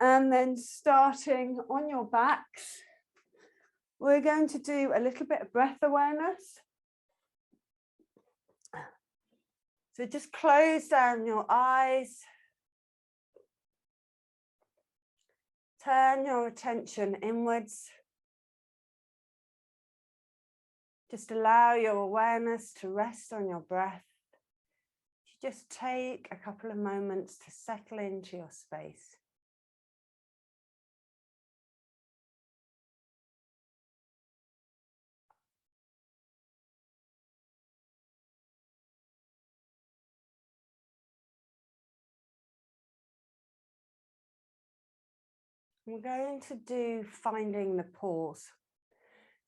And then starting on your backs, we're going to do a little bit of breath awareness. So just close down your eyes. Turn your attention inwards. Just allow your awareness to rest on your breath. Just take a couple of moments to settle into your space. We're going to do finding the pause.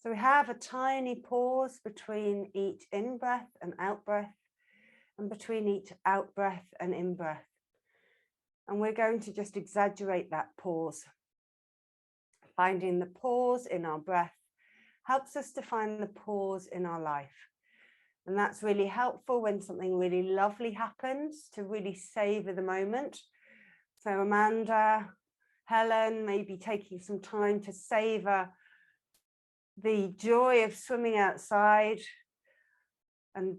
So we have a tiny pause between each in-breath and out-breath, and between each out-breath and in-breath. And we're going to just exaggerate that pause. Finding the pause in our breath helps us to find the pause in our life. And that's really helpful when something really lovely happens, to really savor the moment. So Amanda, Helen may be taking some time to savor the joy of swimming outside and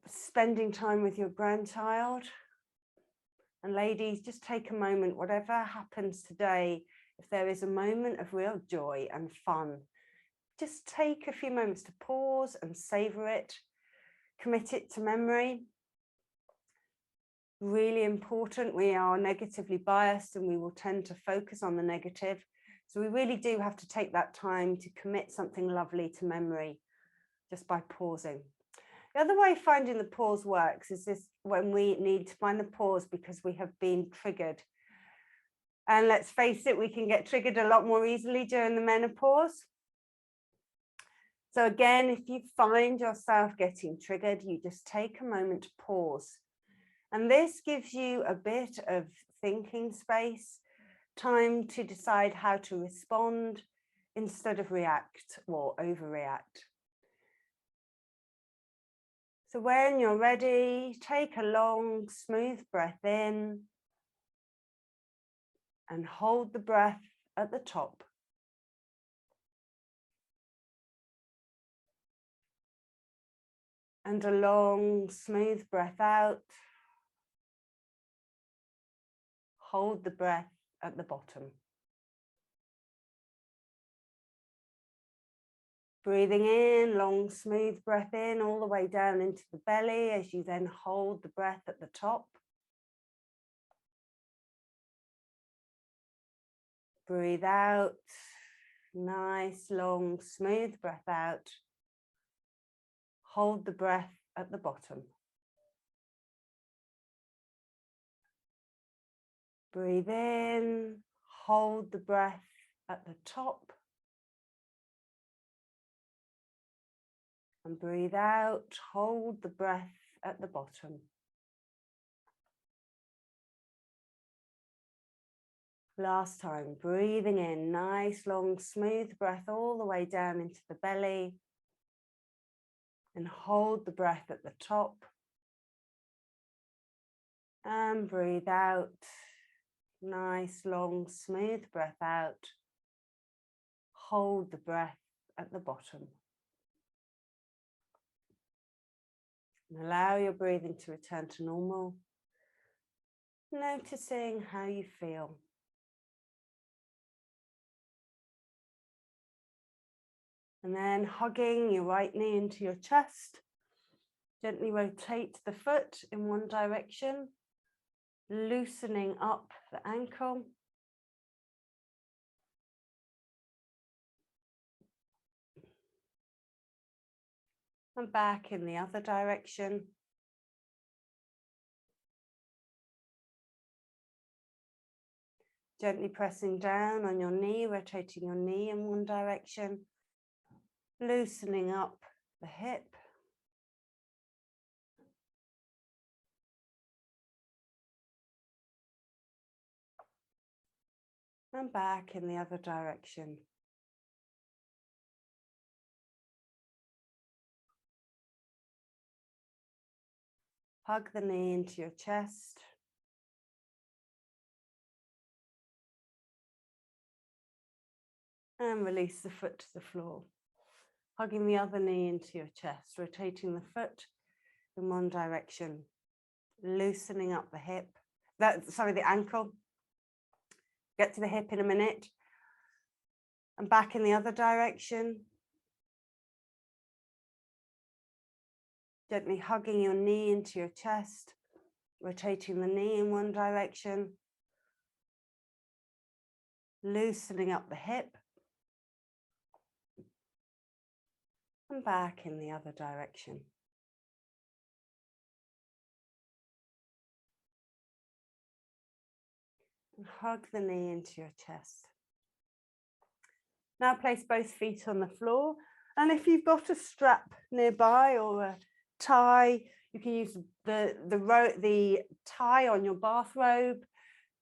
spending time with your grandchild. And ladies, just take a moment, whatever happens today, if there is a moment of real joy and fun, just take a few moments to pause and savor it, commit it to memory. Really important. We are negatively biased and we will tend to focus on the negative. So we really do have to take that time to commit something lovely to memory just by pausing. The other way finding the pause works is this, when we need to find the pause because we have been triggered. And let's face it, we can get triggered a lot more easily during the menopause. So again, if you find yourself getting triggered, you just take a moment to pause. And this gives you a bit of thinking space, time to decide how to respond instead of react or overreact. So when you're ready, take a long, smooth breath in and hold the breath at the top. And a long, smooth breath out. Hold the breath at the bottom. Breathing in, long, smooth breath in all the way down into the belly as you then hold the breath at the top. Breathe out, nice, long, smooth breath out. Hold the breath at the bottom. Breathe in, hold the breath at the top. And breathe out, hold the breath at the bottom. Last time, breathing in, nice, long, smooth breath all the way down into the belly. And hold the breath at the top. And breathe out, nice, long, smooth breath out. Hold the breath at the bottom. And allow your breathing to return to normal. Noticing how you feel. And then hugging your right knee into your chest. Gently rotate the foot in one direction, loosening up the ankle. And back in the other direction. Gently pressing down on your knee, rotating your knee in one direction, loosening up the hip. And back in the other direction. Hug the knee into your chest. And release the foot to the floor. Hugging the other knee into your chest, rotating the foot in one direction, loosening up the hip, the ankle. Get to the hip in a minute. And back in the other direction. Gently hugging your knee into your chest, rotating the knee in one direction, loosening up the hip, and back in the other direction. And hug the knee into your chest. Now place both feet on the floor, and if you've got a strap nearby or a tie, you can use the tie on your bathrobe.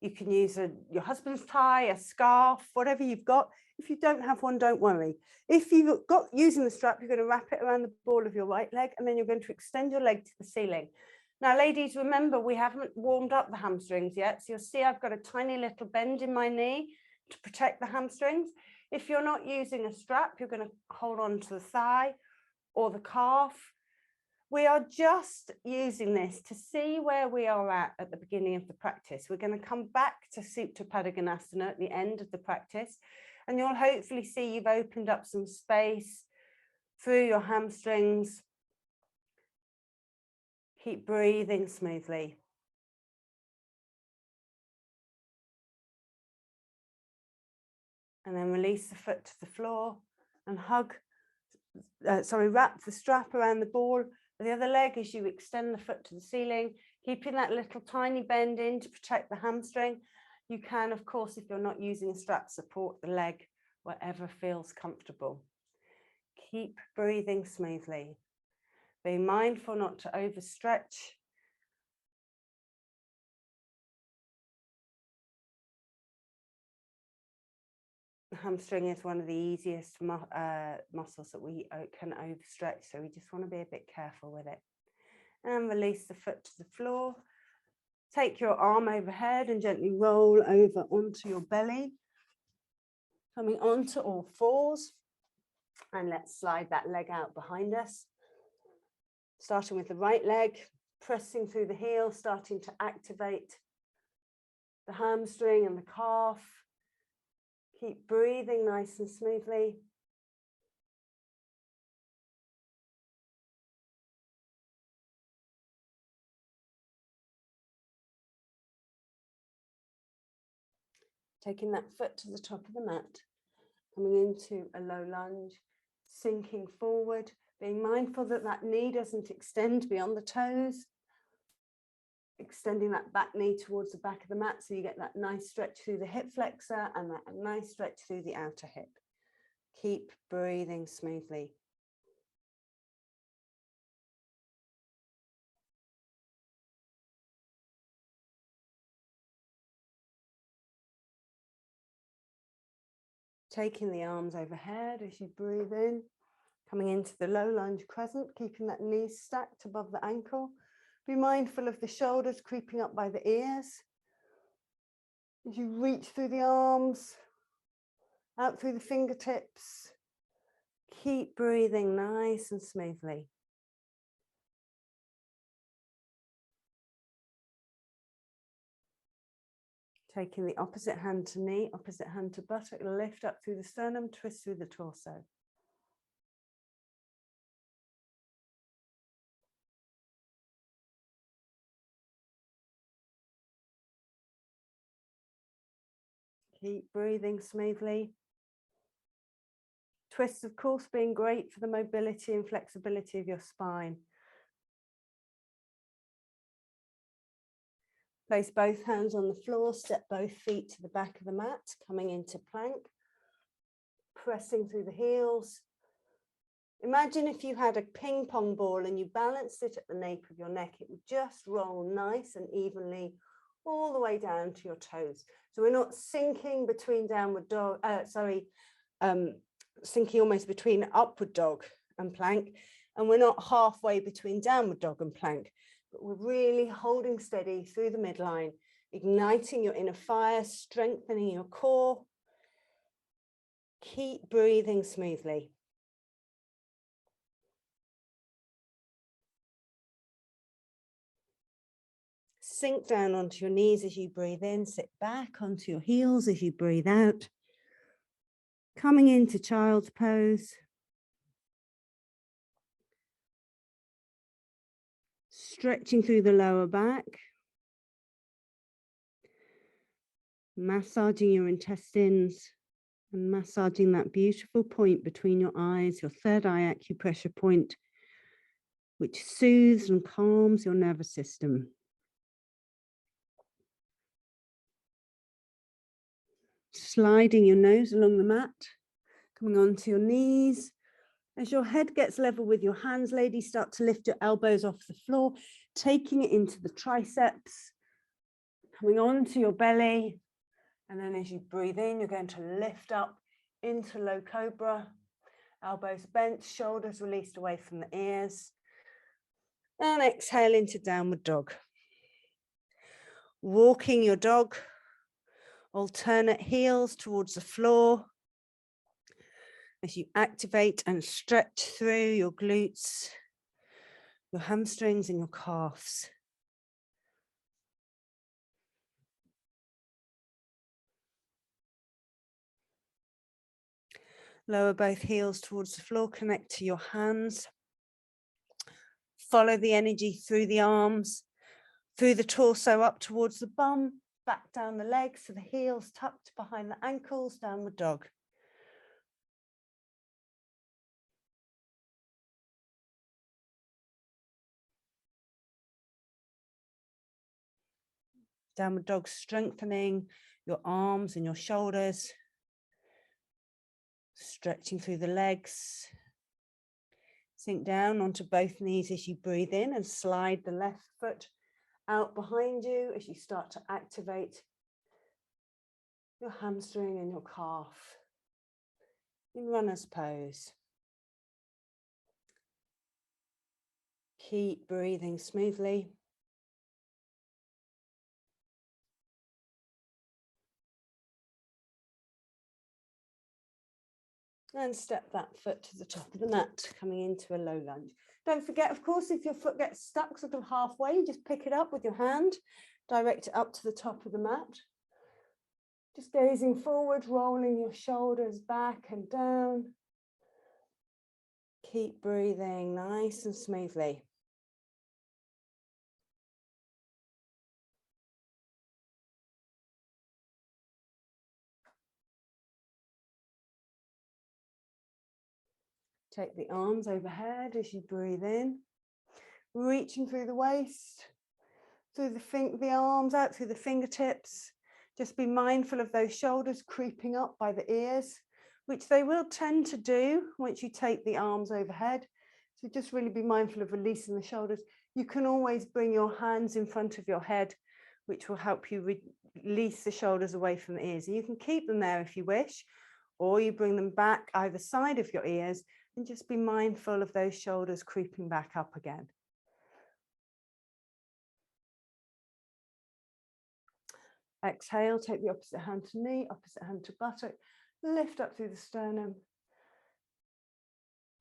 You can use your husband's tie, a scarf, whatever you've got. If you don't have one, don't worry. If you've got using the strap, you're going to wrap it around the ball of your right leg, and then you're going to extend your leg to the ceiling. Now, ladies, remember, we haven't warmed up the hamstrings yet. So you'll see I've got a tiny little bend in my knee to protect the hamstrings. If you're not using a strap, you're going to hold on to the thigh or the calf. We are just using this to see where we are at the beginning of the practice. We're going to come back to Supta Padangusthasana at the end of the practice, and you'll hopefully see you've opened up some space through your hamstrings. Keep breathing smoothly. And then release the foot to the floor and wrap the strap around the ball of the other leg as you extend the foot to the ceiling, keeping that little tiny bend in to protect the hamstring. You can, of course, if you're not using a strap, support the leg wherever feels comfortable. Keep breathing smoothly. Be mindful not to overstretch. The hamstring is one of the easiest muscles that we can overstretch, so we just want to be a bit careful with it. And release the foot to the floor. Take your arm overhead and gently roll over onto your belly, coming onto all fours. And let's slide that leg out behind us. Starting with the right leg, pressing through the heel, starting to activate the hamstring and the calf. Keep breathing nice and smoothly. Taking that foot to the top of the mat, coming into a low lunge, sinking forward, being mindful that that knee doesn't extend beyond the toes. Extending that back knee towards the back of the mat so you get that nice stretch through the hip flexor and that nice stretch through the outer hip. Keep breathing smoothly. Taking the arms overhead as you breathe in, coming into the low lunge crescent, keeping that knee stacked above the ankle. Be mindful of the shoulders creeping up by the ears. As you reach through the arms, out through the fingertips, keep breathing nice and smoothly. Taking the opposite hand to knee, opposite hand to buttock, lift up through the sternum, twist through the torso. Keep breathing smoothly. Twists, of course, being great for the mobility and flexibility of your spine. Place both hands on the floor, step both feet to the back of the mat, coming into plank, pressing through the heels. Imagine if you had a ping pong ball and you balanced it at the nape of your neck, it would just roll nice and evenly all the way down to your toes. So we're not sinking between downward dog, sinking almost between upward dog and plank, and we're not halfway between downward dog and plank, but we're really holding steady through the midline, igniting your inner fire, strengthening your core, Keep breathing smoothly. Sink down onto your knees as you breathe in, sit back onto your heels as you breathe out. Coming into child's pose. Stretching through the lower back. Massaging your intestines and massaging that beautiful point between your eyes, your third eye acupressure point, which soothes and calms your nervous system. Sliding your nose along the mat, coming onto your knees. As your head gets level with your hands, ladies, start to lift your elbows off the floor, taking it into the triceps, coming onto your belly. And then as you breathe in, you're going to lift up into low cobra, elbows bent, shoulders released away from the ears. And exhale into downward dog. Walking your dog, alternate heels towards the floor. As you activate and stretch through your glutes, your hamstrings and your calves. Lower both heels towards the floor, connect to your hands. Follow the energy through the arms, through the torso up towards the bum, back down the legs, so the heels tucked behind the ankles, downward dog. Downward dog, strengthening your arms and your shoulders, stretching through the legs. Sink down onto both knees as you breathe in and slide the left foot out behind you as you start to activate your hamstring and your calf in runner's pose. Keep breathing smoothly. And step that foot to the top of the mat, coming into a low lunge. Don't forget, of course, if your foot gets stuck sort of halfway, just pick it up with your hand, direct it up to the top of the mat. Just gazing forward, rolling your shoulders back and down. Keep breathing nice and smoothly. Take the arms overhead as you breathe in, reaching through the waist, through the arms out through the fingertips. Just be mindful of those shoulders creeping up by the ears, which they will tend to do once you take the arms overhead. So just really be mindful of releasing the shoulders. You can always bring your hands in front of your head, which will help you release the shoulders away from the ears. And you can keep them there if you wish, or you bring them back either side of your ears and just be mindful of those shoulders creeping back up again. Exhale, take the opposite hand to knee, opposite hand to buttock, lift up through the sternum,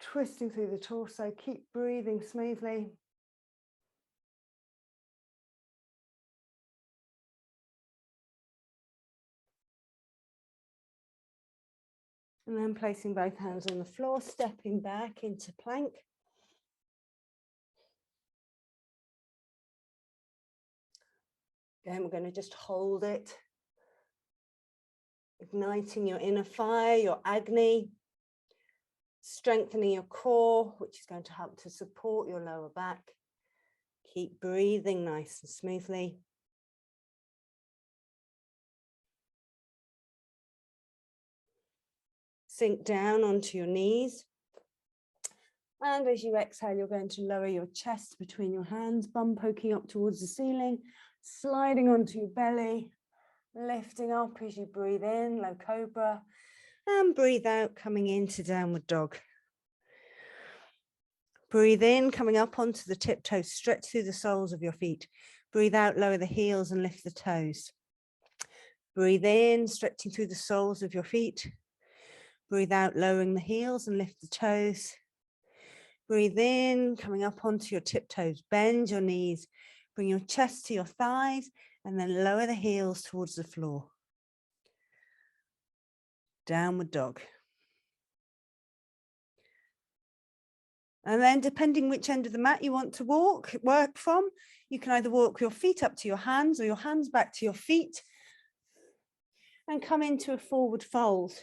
twisting through the torso, keep breathing smoothly. And then placing both hands on the floor, stepping back into plank. Again, we're going to just hold it, igniting your inner fire, your Agni, strengthening your core, which is going to help to support your lower back. Keep breathing nice and smoothly. Sink down onto your knees. And as you exhale, you're going to lower your chest between your hands, bum poking up towards the ceiling, sliding onto your belly, lifting up as you breathe in, low cobra, and breathe out, coming into downward dog. Breathe in, coming up onto the tiptoes, stretch through the soles of your feet. Breathe out, lower the heels and lift the toes. Breathe in, stretching through the soles of your feet. Breathe out, lowering the heels and lift the toes. Breathe in, coming up onto your tiptoes. Bend your knees. Bring your chest to your thighs and then lower the heels towards the floor. Downward dog. And then depending which end of the mat you want to work from, you can either walk your feet up to your hands or your hands back to your feet and come into a forward fold.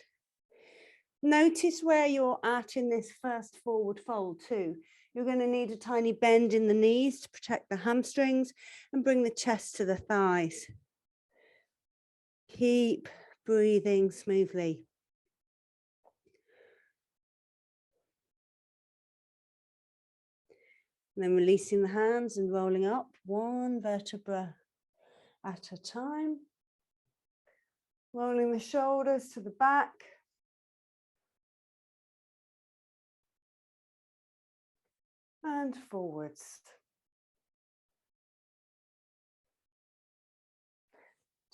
Notice where you're at in this first forward fold too. You're going to need a tiny bend in the knees to protect the hamstrings and bring the chest to the thighs. Keep breathing smoothly. And then releasing the hands and rolling up one vertebra at a time. Rolling the shoulders to the back. And forwards.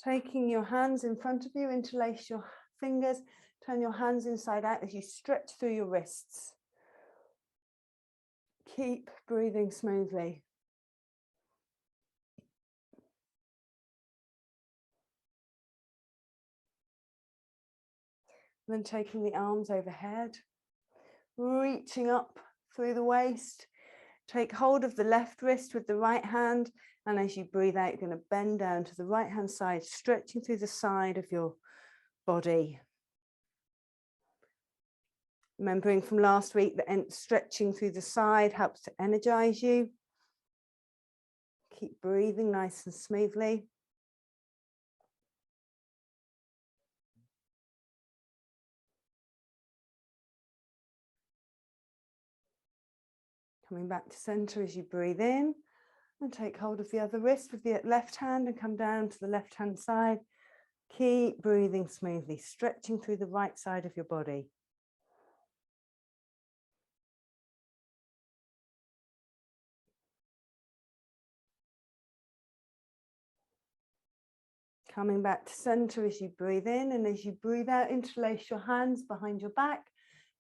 Taking your hands in front of you, interlace your fingers, turn your hands inside out as you stretch through your wrists. Keep breathing smoothly. Then taking the arms overhead, reaching up through the waist. Take hold of the left wrist with the right hand, and as you breathe out, you're going to bend down to the right hand side, stretching through the side of your body. Remembering from last week that stretching through the side helps to energize you. Keep breathing nice and smoothly. Coming back to center as you breathe in, and take hold of the other wrist with the left hand and come down to the left hand side. Keep breathing smoothly, stretching through the right side of your body. Coming back to center as you breathe in, and as you breathe out, interlace your hands behind your back.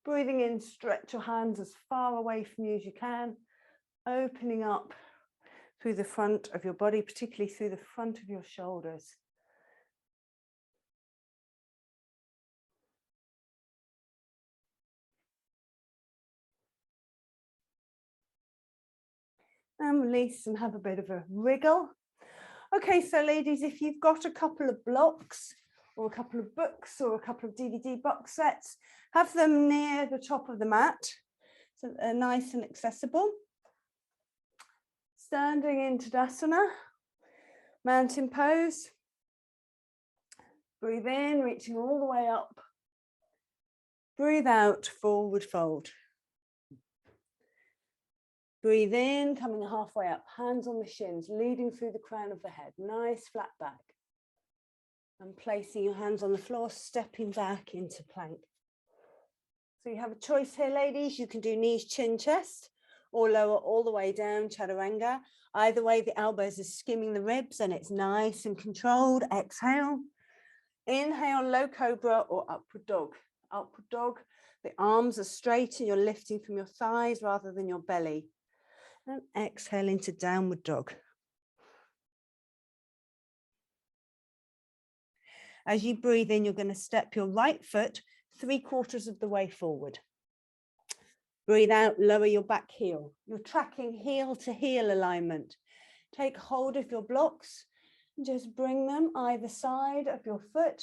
Breathing in, stretch your hands as far away from you as you can, opening up through the front of your body, particularly through the front of your shoulders. And release and have a bit of a wriggle. Okay, so ladies, if you've got a couple of blocks or a couple of books or a couple of DVD box sets, have them near the top of the mat so that they're nice and accessible. Standing in Tadasana, mountain pose. Breathe in, reaching all the way up. Breathe out, forward fold. Breathe in, coming halfway up, hands on the shins, leading through the crown of the head. Nice flat back. And placing your hands on the floor, stepping back into plank. So you have a choice here, ladies. You can do knees, chin, chest, or lower all the way down, chaturanga. Either way, the elbows are skimming the ribs and it's nice and controlled. Exhale. Inhale, low cobra or upward dog. Upward dog, the arms are straight and you're lifting from your thighs rather than your belly. And exhale into downward dog. As you breathe in, you're going to step your right foot 3/4 of the way forward. Breathe out, lower your back heel. You're tracking heel to heel alignment. Take hold of your blocks and just bring them either side of your foot.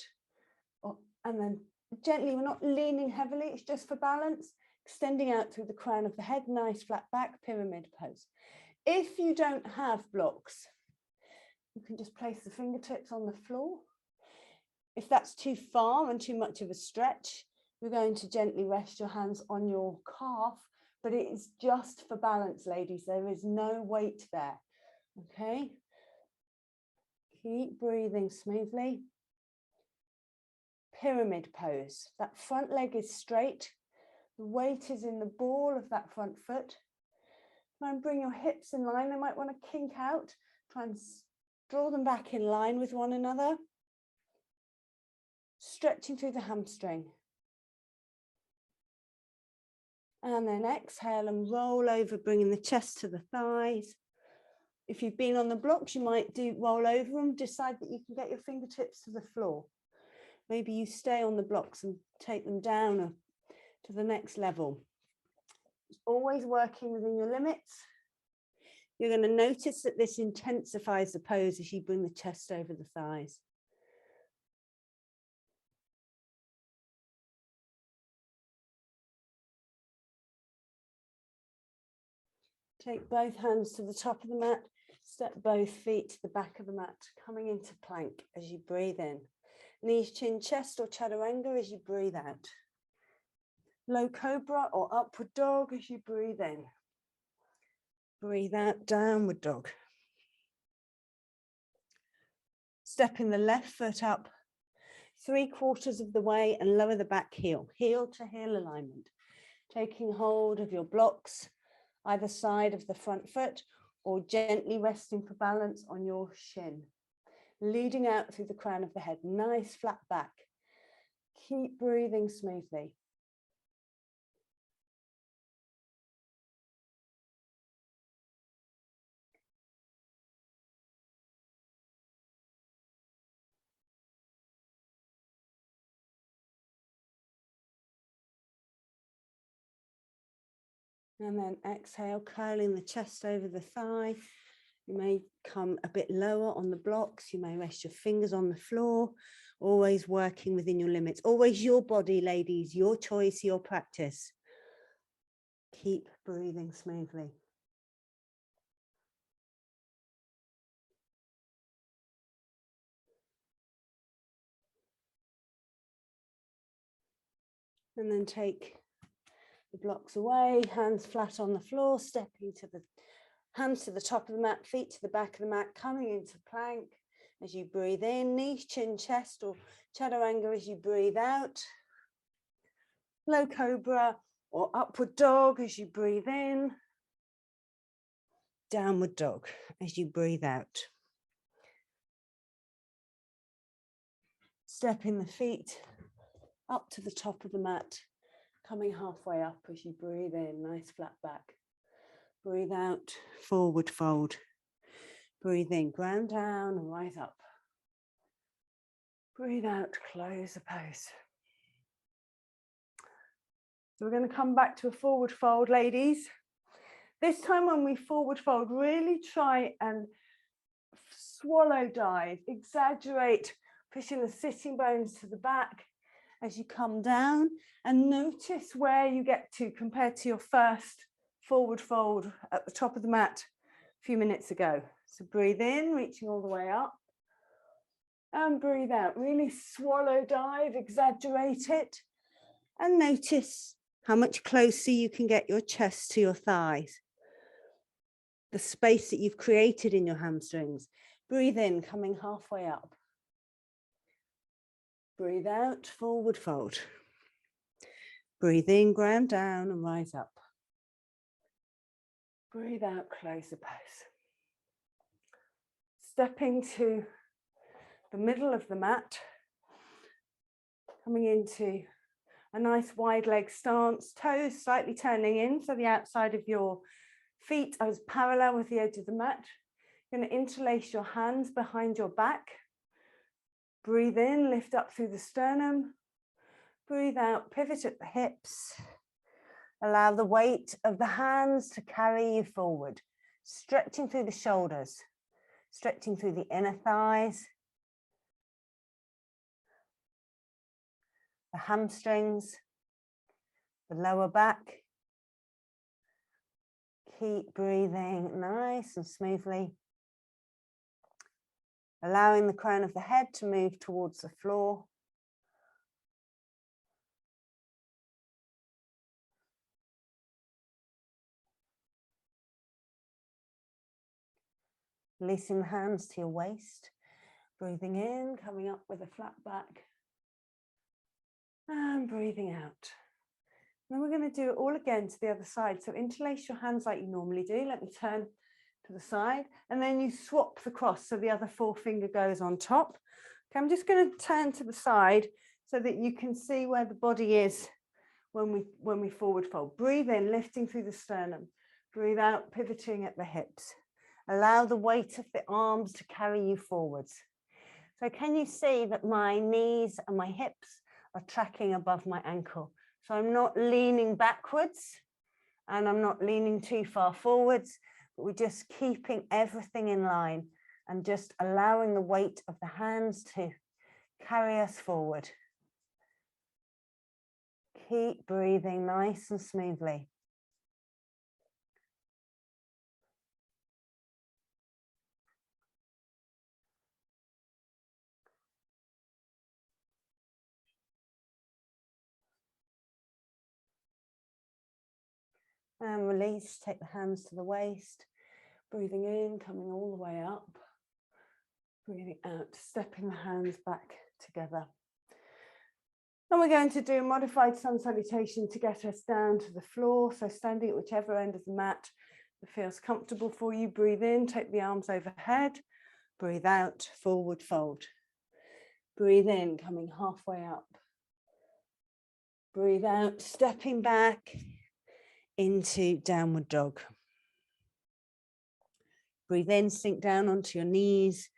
And then gently, we're not leaning heavily, it's just for balance. Extending out through the crown of the head, nice flat back, pyramid pose. If you don't have blocks, you can just place the fingertips on the floor. If that's too far and too much of a stretch, you're going to gently rest your hands on your calf, but it is just for balance, ladies. There is no weight there, okay? Keep breathing smoothly. Pyramid pose. That front leg is straight. The weight is in the ball of that front foot. Try and bring your hips in line. They might want to kink out. Try and draw them back in line with one another. Stretching through the hamstring. And then exhale and roll over, bringing the chest to the thighs. If you've been on the blocks, you might do roll over them, decide that you can get your fingertips to the floor. Maybe you stay on the blocks and take them down to the next level. Always working within your limits. You're going to notice that this intensifies the pose as you bring the chest over the thighs. Take both hands to the top of the mat, step both feet to the back of the mat, coming into plank as you breathe in. Knees, chin, chest or chaturanga as you breathe out. Low cobra or upward dog as you breathe in. Breathe out, downward dog. Stepping the left foot up 3/4 of the way and lower the back heel, heel to heel alignment. Taking hold of your blocks, either side of the front foot, or gently resting for balance on your shin. Leading out through the crown of the head, nice flat back. Keep breathing smoothly. And then exhale, curling the chest over the thigh. You may come a bit lower on the blocks. You may rest your fingers on the floor, always working within your limits. Always your body, ladies, your choice, your practice. Keep breathing smoothly. And then take the blocks away, hands flat on the floor, stepping to the hands to the top of the mat, feet to the back of the mat, coming into plank as you breathe in, knees, chin, chest or chaturanga as you breathe out. Low cobra or upward dog as you breathe in. Downward dog as you breathe out. Stepping the feet up to the top of the mat, coming halfway up as you breathe in, nice flat back. Breathe out, forward fold. Breathe in, ground down and rise up. Breathe out, close the pose. So we're going to come back to a forward fold, ladies. This time when we forward fold, really try and swallow dive, exaggerate, pushing the sitting bones to the back as you come down, and notice where you get to compared to your first forward fold at the top of the mat a few minutes ago. So breathe in, reaching all the way up, and breathe out. Really swallow dive, exaggerate it, and notice how much closer you can get your chest to your thighs. The space that you've created in your hamstrings. Breathe in, coming halfway up. Breathe out, forward fold. Breathe in, ground down and rise up. Breathe out, close the pose. Stepping to the middle of the mat, coming into a nice wide leg stance, toes slightly turning in, so the outside of your feet is parallel with the edge of the mat. You're going to interlace your hands behind your back. Breathe in, lift up through the sternum. Breathe out, pivot at the hips. Allow the weight of the hands to carry you forward, stretching through the shoulders, stretching through the inner thighs, the hamstrings, the lower back. Keep breathing nice and smoothly. Allowing the crown of the head to move towards the floor. Releasing the hands to your waist. Breathing in, coming up with a flat back. And breathing out. Then we're going to do it all again to the other side. So interlace your hands like you normally do. Let me turn to the side. And then you swap the cross so the other forefinger goes on top. Okay, I'm just going to turn to the side so that you can see where the body is when we forward fold. Breathe in, lifting through the sternum. Breathe out, pivoting at the hips. Allow the weight of the arms to carry you forwards. So can you see that my knees and my hips are tracking above my ankle? So I'm not leaning backwards and I'm not leaning too far forwards, but we're just keeping everything in line and just allowing the weight of the hands to carry us forward. Keep breathing nice and smoothly. And release, take the hands to the waist. Breathing in, coming all the way up. Breathing out, stepping the hands back together. And we're going to do a modified sun salutation to get us down to the floor. So standing at whichever end of the mat that feels comfortable for you. Breathe in, take the arms overhead. Breathe out, forward fold. Breathe in, coming halfway up. Breathe out, stepping back into downward dog. Breathe in, sink down onto your knees.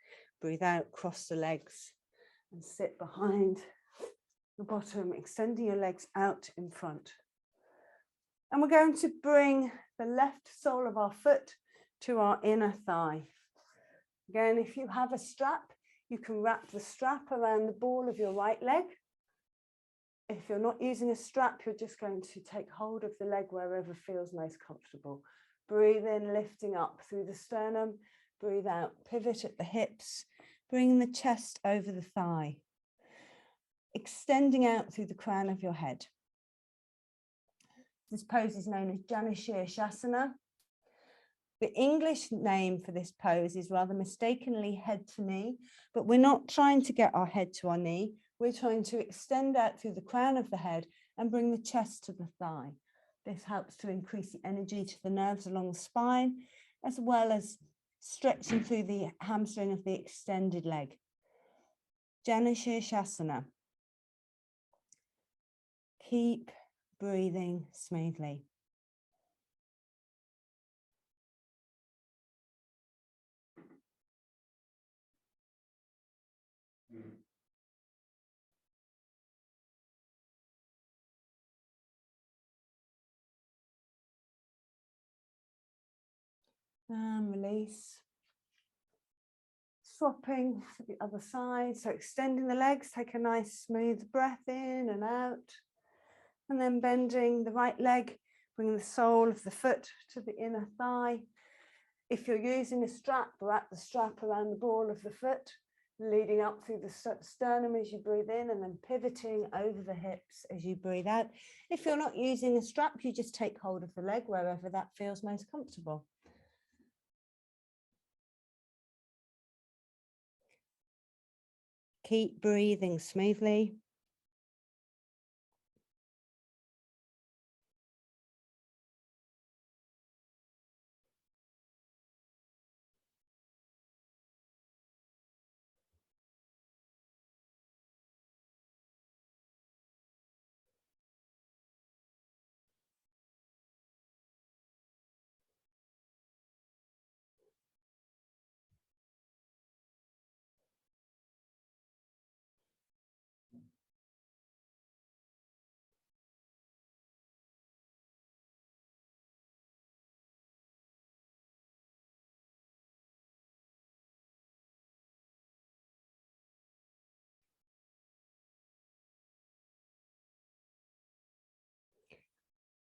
Breathe out, cross the legs and sit behind the bottom, extending your legs out in front. And we're going to bring the left sole of our foot to our inner thigh. Again, if you have a strap, you can wrap the strap around the ball of your right leg. If you're not using a strap, you're just going to take hold of the leg wherever feels most comfortable. Breathe in, lifting up through the sternum. Breathe out, pivot at the hips, bring the chest over the thigh. Extending out through the crown of your head. This pose is known as Janushirsasana. The English name for this pose is rather mistakenly head to knee, but we're not trying to get our head to our knee. We're trying to extend out through the crown of the head and bring the chest to the thigh. This helps to increase the energy to the nerves along the spine, as well as stretching through the hamstring of the extended leg. Janushirsasana. Keep breathing smoothly. And release. Swapping to the other side. So extending the legs, take a nice smooth breath in and out. And then bending the right leg, bring the sole of the foot to the inner thigh. If you're using a strap, wrap the strap around the ball of the foot, leading up through the sternum as you breathe in and then pivoting over the hips as you breathe out. If you're not using a strap, you just take hold of the leg wherever that feels most comfortable. Keep breathing smoothly.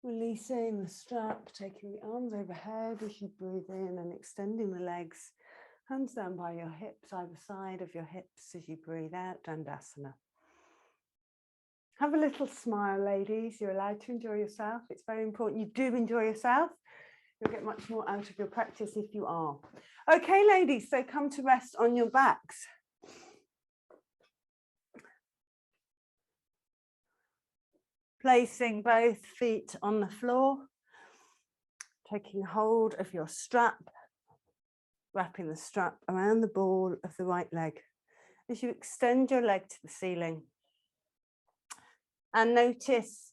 Releasing the strap, taking the arms overhead as you breathe in and extending the legs. Hands down by your hips, either side of your hips as you breathe out, Dandasana. Have a little smile, ladies. You're allowed to enjoy yourself. It's very important you do enjoy yourself. You'll get much more out of your practice if you are. Okay, ladies, so come to rest on your backs. Placing both feet on the floor, taking hold of your strap, wrapping the strap around the ball of the right leg as you extend your leg to the ceiling. And notice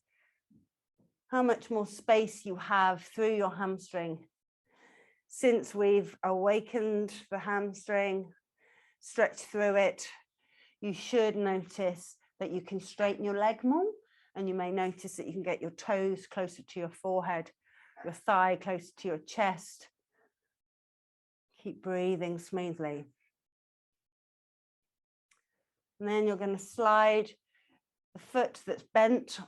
how much more space you have through your hamstring. Since we've awakened the hamstring, stretched through it, you should notice that you can straighten your leg more, and you may notice that you can get your toes closer to your forehead, your thigh closer to your chest. Keep breathing smoothly. And then you're going to slide the foot that's bent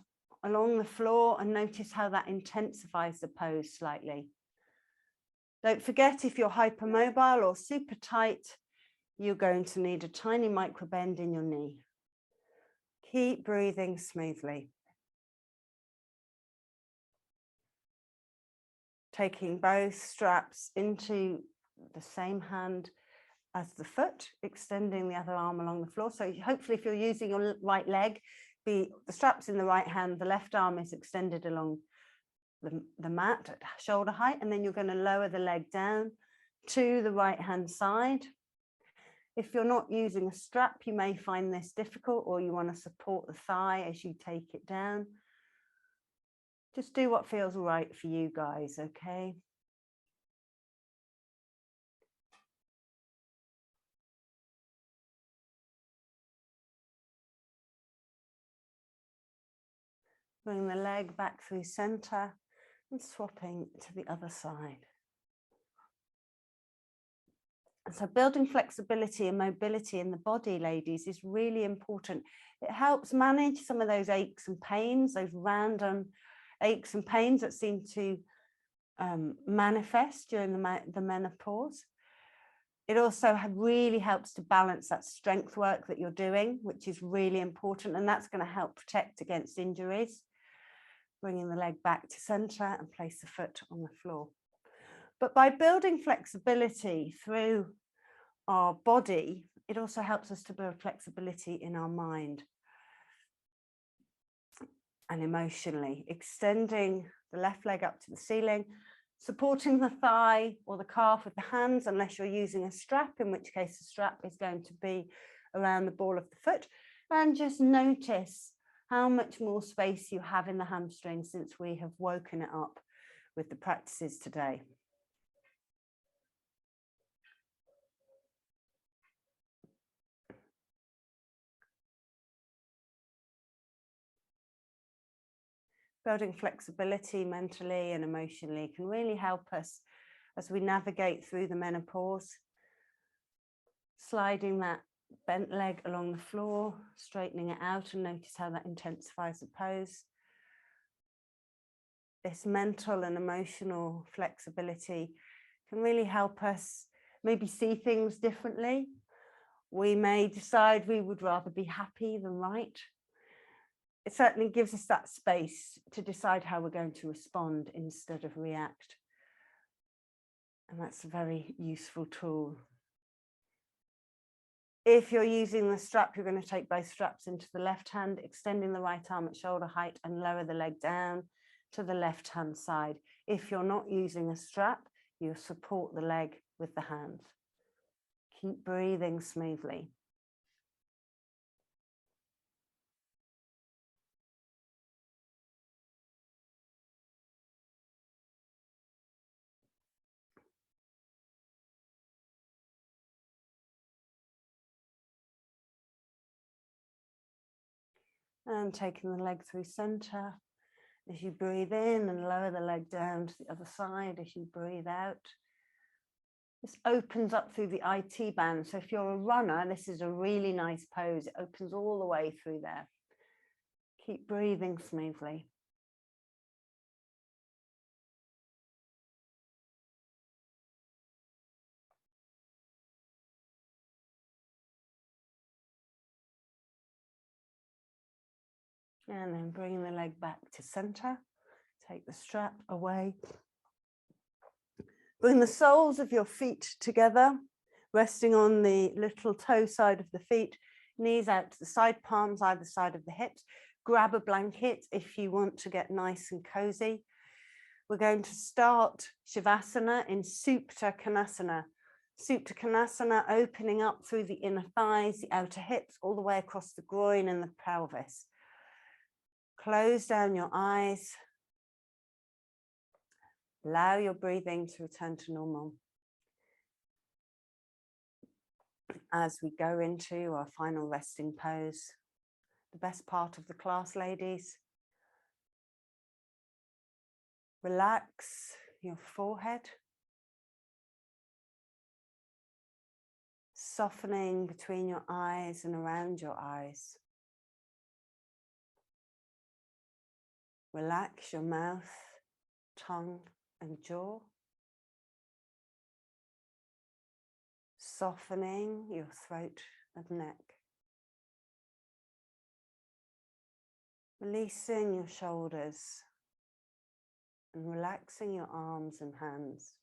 along the floor and notice how that intensifies the pose slightly. Don't forget, if you're hypermobile or super tight, you're going to need a tiny micro bend in your knee. Keep breathing smoothly. Taking both straps into the same hand as the foot, extending the other arm along the floor. So hopefully if you're using your right leg, the strap's in the right hand, the left arm is extended along the mat at shoulder height, and then you're going to lower the leg down to the right hand side. If you're not using a strap, you may find this difficult, or you want to support the thigh as you take it down. Just do what feels right for you guys, okay? Bring the leg back through center and swapping to the other side. So building flexibility and mobility in the body, ladies, is really important. It helps manage some of those aches and pains, those random aches and pains that seem to manifest during the menopause. It also really helps to balance that strength work that you're doing, which is really important, and that's going to help protect against injuries. Bringing the leg back to center and place the foot on the floor. But by building flexibility through our body, it also helps us to build flexibility in our mind and emotionally, extending the left leg up to the ceiling, supporting the thigh or the calf with the hands, unless you're using a strap, in which case the strap is going to be around the ball of the foot. And just notice how much more space you have in the hamstring since we have woken it up with the practices today. Building flexibility mentally and emotionally can really help us as we navigate through the menopause. Sliding that bent leg along the floor, straightening it out, and notice how that intensifies the pose. This mental and emotional flexibility can really help us maybe see things differently. We may decide we would rather be happy than right. It certainly gives us that space to decide how we're going to respond instead of react. And that's a very useful tool. If you're using the strap, you're going to take both straps into the left hand, extending the right arm at shoulder height and lower the leg down to the left hand side. If you're not using a strap, you support the leg with the hands. Keep breathing smoothly. And taking the leg through center as you breathe in, and lower the leg down to the other side as you breathe out. This opens up through the IT band. So if you're a runner, this is a really nice pose. It opens all the way through there. Keep breathing smoothly. And then bringing the leg back to center. Take the strap away. Bring the soles of your feet together, resting on the little toe side of the feet, knees out to the side, palms either side of the hips. Grab a blanket if you want to get nice and cozy. We're going to start Shavasana in Supta Konasana. Supta Konasana, opening up through the inner thighs, the outer hips, all the way across the groin and the pelvis. Close down your eyes Allow your breathing to return to normal. As we go into our final resting pose, the best part of the class, ladies. Relax your forehead, softening between your eyes and around your eyes. Relax your mouth, tongue, and jaw. Softening your throat and neck. Releasing your shoulders and relaxing your arms and hands.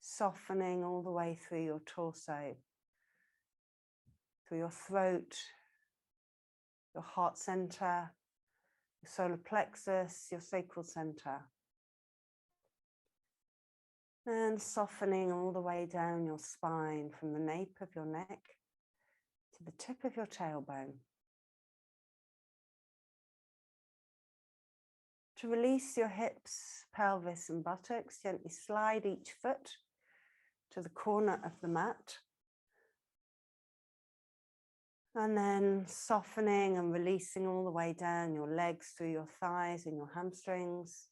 Softening all the way through your torso, through your throat, your heart center, your solar plexus, your sacral center. And softening all the way down your spine from the nape of your neck to the tip of your tailbone. To release your hips, pelvis, and buttocks, gently slide each foot to the corner of the mat. And then softening and releasing all the way down your legs through your thighs and your hamstrings,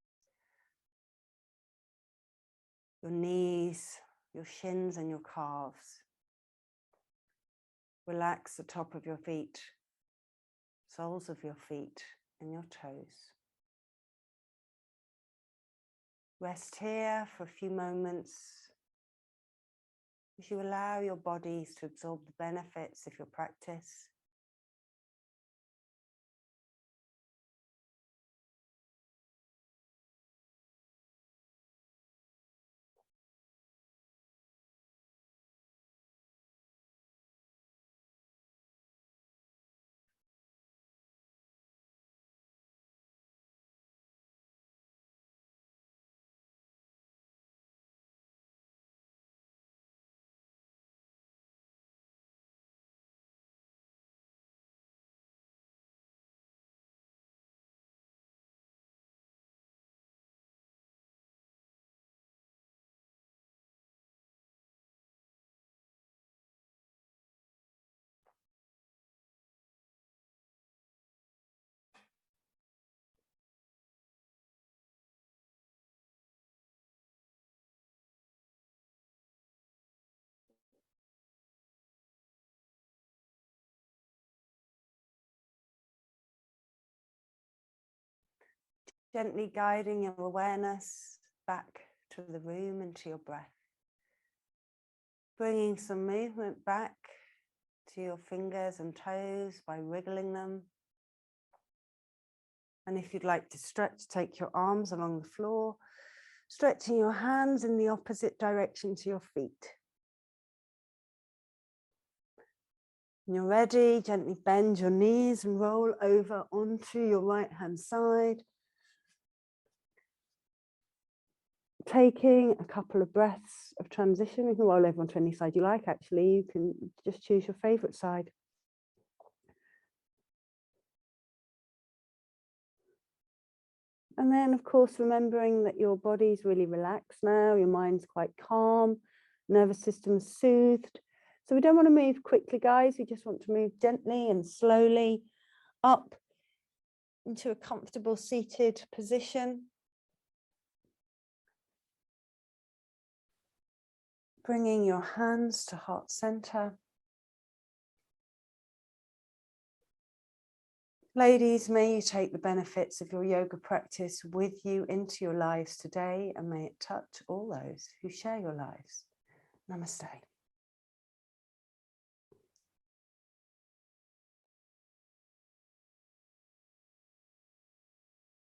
your knees, your shins and your calves. Relax the top of your feet, soles of your feet and your toes. Rest here for a few moments as you allow your bodies to absorb the benefits of your practice. Gently guiding your awareness back to the room and to your breath. Bringing some movement back to your fingers and toes by wriggling them. And if you'd like to stretch, take your arms along the floor, stretching your hands in the opposite direction to your feet. When you're ready, gently bend your knees and roll over onto your right hand side. Taking a couple of breaths of transition. You can roll over onto any side you like, actually. You can just choose your favorite side. And then, of course, remembering that your body's really relaxed now, your mind's quite calm, nervous system's soothed. So we don't want to move quickly, guys. We just want to move gently and slowly up into a comfortable seated position. Bringing your hands to heart center. Ladies, may you take the benefits of your yoga practice with you into your lives today, and may it touch all those who share your lives. Namaste.